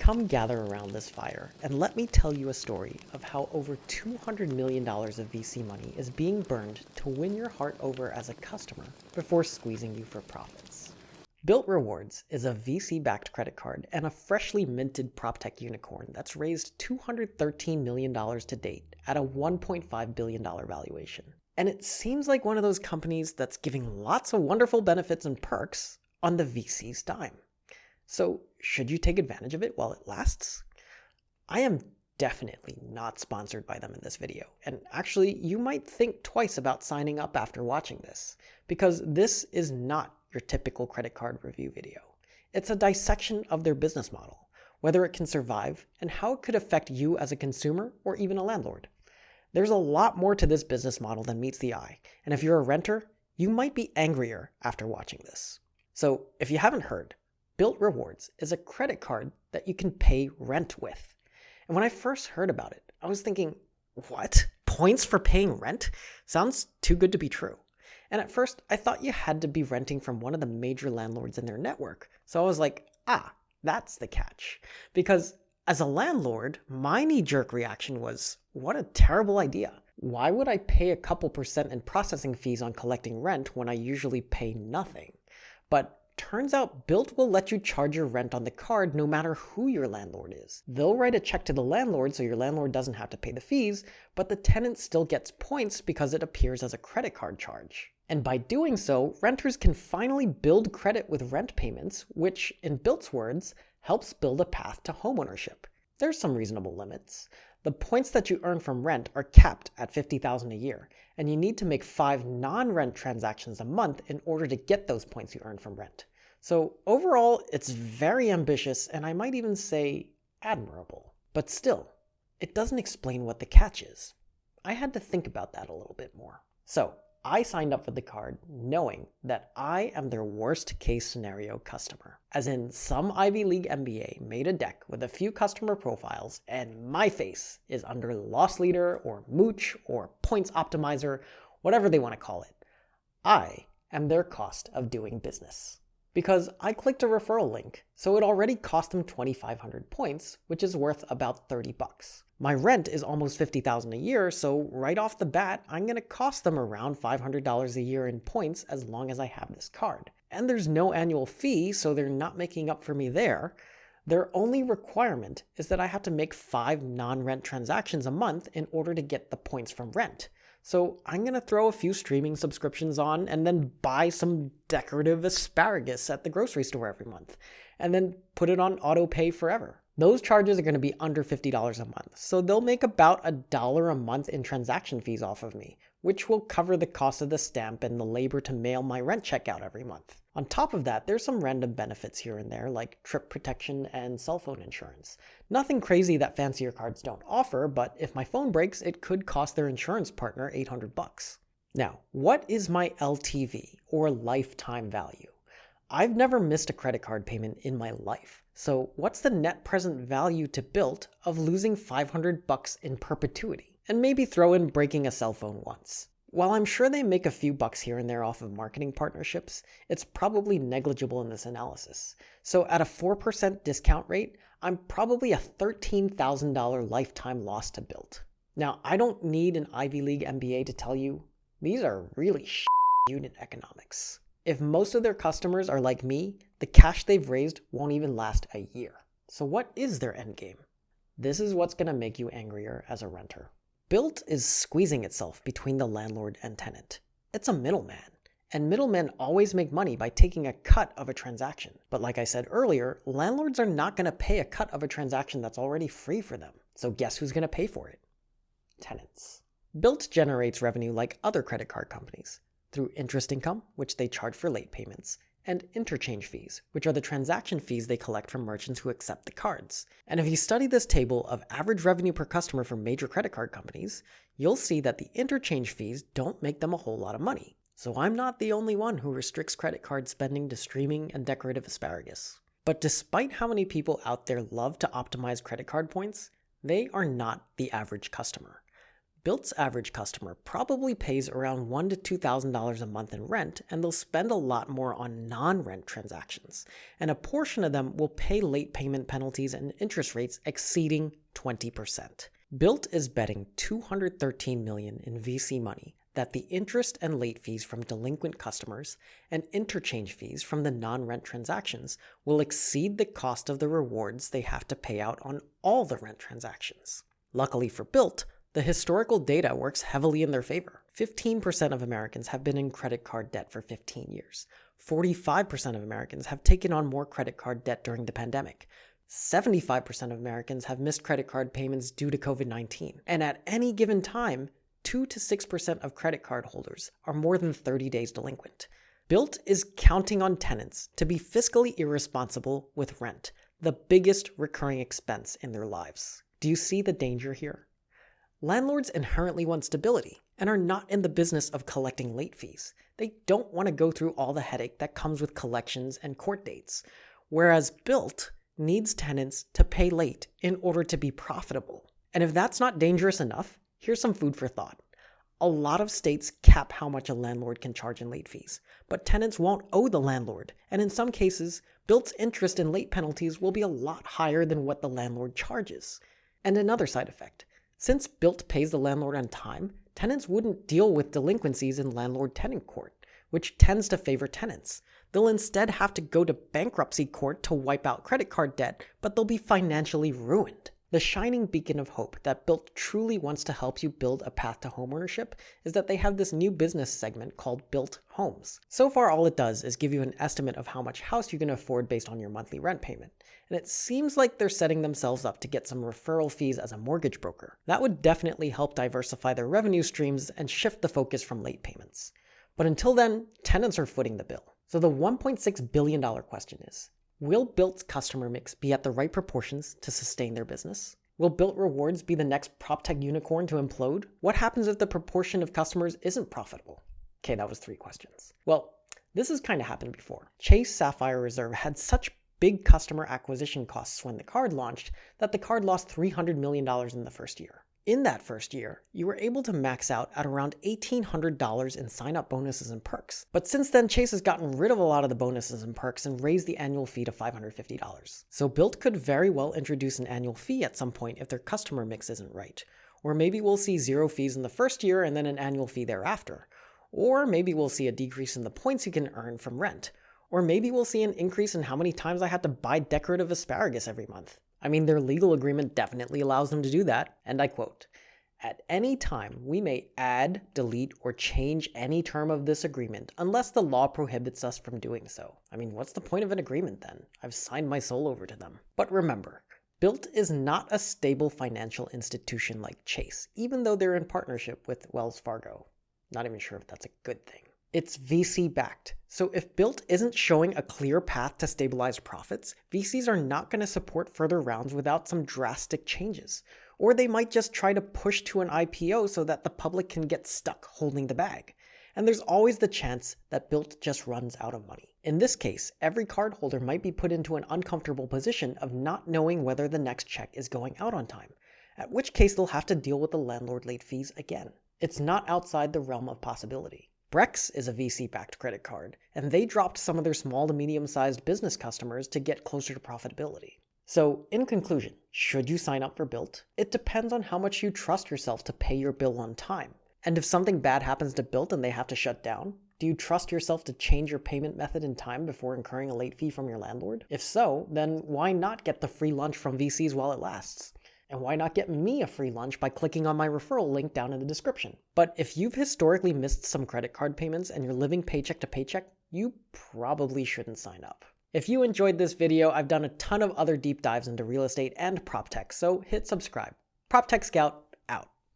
Come gather around this fire and let me tell you a story of how over $200 million of VC money is being burned to win your heart over as a customer before squeezing you for profits. BILT Rewards is a VC-backed credit card and a freshly minted proptech unicorn that's raised $213 million to date at a $1.5 billion valuation. And it seems like one of those companies that's giving lots of wonderful benefits and perks on the VC's dime. So should you take advantage of it while it lasts? I am definitely not sponsored by them in this video, and actually you might think twice about signing up after watching this, because this is not your typical credit card review video. It's a dissection of their business model, whether it can survive, and how it could affect you as a consumer or even a landlord. There's a lot more to this business model than meets the eye, and if you're a renter, you might be angrier after watching this. So if you haven't heard, BILT Rewards is a credit card that you can pay rent with. And when I first heard about it, I was thinking, what? Points for paying rent? Sounds too good to be true. And at first, I thought you had to be renting from one of the major landlords in their network. So I was like, that's the catch. Because as a landlord, my knee-jerk reaction was, what a terrible idea. Why would I pay a couple % in processing fees on collecting rent when I usually pay nothing? But turns out BILT will let you charge your rent on the card no matter who your landlord is. They'll write a check to the landlord so your landlord doesn't have to pay the fees, but the tenant still gets points because it appears as a credit card charge. And by doing so, renters can finally build credit with rent payments, which, in BILT's words, helps build a path to homeownership. There's some reasonable limits. The points that you earn from rent are capped at $50,000 a year, and you need to make 5 non-rent transactions a month in order to get those points you earn from rent. So overall, it's very ambitious, and I might even say admirable. But still, it doesn't explain what the catch is. I had to think about that a little bit more. So I signed up for the card knowing that I am their worst case scenario customer. As in, some Ivy League MBA made a deck with a few customer profiles and my face is under loss leader or mooch or points optimizer, whatever they want to call it. I am their cost of doing business. Because I clicked a referral link, so it already cost them 2,500 points, which is worth about $30. My rent is almost $50,000 a year, so right off the bat, I'm going to cost them around $500 a year in points as long as I have this card. And there's no annual fee, so they're not making up for me there. Their only requirement is that I have to make 5 non-rent transactions a month in order to get the points from rent. So I'm going to throw a few streaming subscriptions on and then buy some decorative asparagus at the grocery store every month, and then put it on auto pay forever. Those charges are going to be under $50 a month, so they'll make about $1 a month in transaction fees off of me, which will cover the cost of the stamp and the labor to mail my rent check out every month. On top of that, there's some random benefits here and there, like trip protection and cell phone insurance. Nothing crazy that fancier cards don't offer, but if my phone breaks, it could cost their insurance partner $800. Now, what is my LTV, or lifetime value? I've never missed a credit card payment in my life. So what's the net present value to BILT of losing $500 in perpetuity? And maybe throw in breaking a cell phone once. While I'm sure they make a few bucks here and there off of marketing partnerships, it's probably negligible in this analysis. So at a 4% discount rate, I'm probably a $13,000 lifetime loss to BILT. Now, I don't need an Ivy League MBA to tell you, these are really unit economics. If most of their customers are like me, the cash they've raised won't even last a year. So what is their end game? This is what's going to make you angrier as a renter. BILT is squeezing itself between the landlord and tenant. It's a middleman, and middlemen always make money by taking a cut of a transaction. But like I said earlier, landlords are not going to pay a cut of a transaction that's already free for them. So guess who's going to pay for it? Tenants. BILT generates revenue like other credit card companies, through interest income, which they charge for late payments, and interchange fees, which are the transaction fees they collect from merchants who accept the cards. And if you study this table of average revenue per customer for major credit card companies, you'll see that the interchange fees don't make them a whole lot of money. So I'm not the only one who restricts credit card spending to streaming and decorative asparagus. But despite how many people out there love to optimize credit card points, they are not the average customer. BILT's average customer probably pays around $1,000 to $2,000 a month in rent, and they'll spend a lot more on non-rent transactions, and a portion of them will pay late payment penalties and interest rates exceeding 20%. BILT is betting $213 million in VC money that the interest and late fees from delinquent customers and interchange fees from the non-rent transactions will exceed the cost of the rewards they have to pay out on all the rent transactions. Luckily for BILT, the historical data works heavily in their favor. 15% of Americans have been in credit card debt for 15 years. 45% of Americans have taken on more credit card debt during the pandemic. 75% of Americans have missed credit card payments due to COVID-19. And at any given time, 2 to 6% of credit card holders are more than 30 days delinquent. BILT is counting on tenants to be fiscally irresponsible with rent, the biggest recurring expense in their lives. Do you see the danger here? Landlords inherently want stability and are not in the business of collecting late fees. They don't want to go through all the headache that comes with collections and court dates, whereas BILT needs tenants to pay late in order to be profitable. And if that's not dangerous enough, here's some food for thought. A lot of states cap how much a landlord can charge in late fees, but tenants won't owe the landlord, and in some cases, BILT's interest and late penalties will be a lot higher than what the landlord charges. And another side effect, since BILT pays the landlord on time, tenants wouldn't deal with delinquencies in landlord-tenant court, which tends to favor tenants. They'll instead have to go to bankruptcy court to wipe out credit card debt, but they'll be financially ruined. The shining beacon of hope that BILT truly wants to help you build a path to homeownership is that they have this new business segment called BILT Homes. So far, all it does is give you an estimate of how much house you can afford based on your monthly rent payment. And it seems like they're setting themselves up to get some referral fees as a mortgage broker. That would definitely help diversify their revenue streams and shift the focus from late payments. But until then, tenants are footing the bill. So the $1.6 billion question is, will BILT's customer mix be at the right proportions to sustain their business? Will BILT Rewards be the next proptech unicorn to implode? What happens if the proportion of customers isn't profitable? Okay, that was 3 questions. Well, this has kind of happened before. Chase Sapphire Reserve had such big customer acquisition costs when the card launched that the card lost $300 million in the first year. In that first year, you were able to max out at around $1,800 in sign-up bonuses and perks. But since then, Chase has gotten rid of a lot of the bonuses and perks and raised the annual fee to $550. So BILT could very well introduce an annual fee at some point if their customer mix isn't right. Or maybe we'll see 0 fees in the first year and then an annual fee thereafter. Or maybe we'll see a decrease in the points you can earn from rent. Or maybe we'll see an increase in how many times I have to buy decorative asparagus every month. I mean, their legal agreement definitely allows them to do that, and I quote, "At any time, we may add, delete, or change any term of this agreement unless the law prohibits us from doing so." I mean, what's the point of an agreement then? I've signed my soul over to them. But remember, BILT is not a stable financial institution like Chase, even though they're in partnership with Wells Fargo. Not even sure if that's a good thing. It's VC-backed, so if BILT isn't showing a clear path to stabilized profits, VCs are not going to support further rounds without some drastic changes. Or they might just try to push to an IPO so that the public can get stuck holding the bag. And there's always the chance that BILT just runs out of money. In this case, every cardholder might be put into an uncomfortable position of not knowing whether the next check is going out on time, at which case they'll have to deal with the landlord late fees again. It's not outside the realm of possibility. Brex is a VC-backed credit card, and they dropped some of their small to medium-sized business customers to get closer to profitability. So, in conclusion, should you sign up for BILT? It depends on how much you trust yourself to pay your bill on time. And if something bad happens to BILT and they have to shut down, do you trust yourself to change your payment method in time before incurring a late fee from your landlord? If so, then why not get the free lunch from VCs while it lasts? And why not get me a free lunch by clicking on my referral link down in the description? But if you've historically missed some credit card payments and you're living paycheck to paycheck, you probably shouldn't sign up. If you enjoyed this video, I've done a ton of other deep dives into real estate and prop tech, so hit subscribe. PropTech Scout